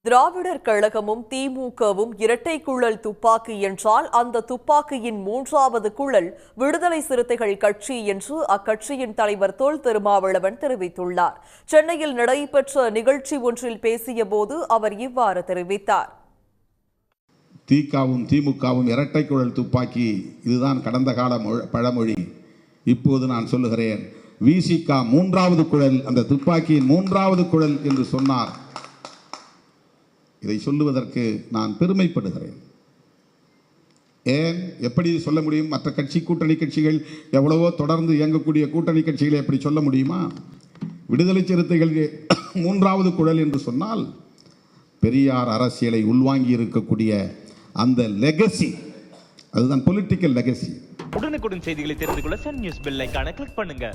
திராவிடர் கழகமும் திமுகவும் இரட்டை குழல் துப்பாக்கி என்றால் அந்த துப்பாக்கியின் மூன்றாவது குழல் விடுதலை சிறுத்தைகள் கட்சி என்று அக்கட்சியின் தலைவர் தொல் திருமாவளவன் தெரிவித்துள்ளார். சென்னையில் நடைபெற்ற நிகழ்ச்சி ஒன்றில் பேசிய போது அவர் இவ்வாறு தெரிவித்தார். திகவும் திமுகவும் இரட்டை குழல் துப்பாக்கி, இதுதான் கடந்த கால பழமொழி. இப்போது நான் சொல்லுகிறேன், விசிக மூன்றாவது குழல், அந்த துப்பாக்கியின் மூன்றாவது குழல் என்று சொன்னார். இதை சொல்லுவதற்கு நான் பெருமைப்படுகிறேன். ஏன், எப்படி சொல்ல முடியும்? மற்ற கூட்டணி கட்சிகள் எவ்வளவோ தொடர்ந்து இயங்கக்கூடிய கூட்டணி கட்சிகளை எப்படி சொல்ல முடியுமா? விடுதலை சிறுத்தைகள் மூன்றாவது குழல் என்று சொன்னால் பெரியார் அரசியலை உள்வாங்கி இருக்கக்கூடிய அந்த லெகசி, அதுதான் பொலிட்டிக்கல் லெகசி. உடனுக்குடன் செய்திகளை தெரிந்து கொள்ள சன் நியூஸ் பெல் ஐகானை கிளிக் பண்ணுங்க.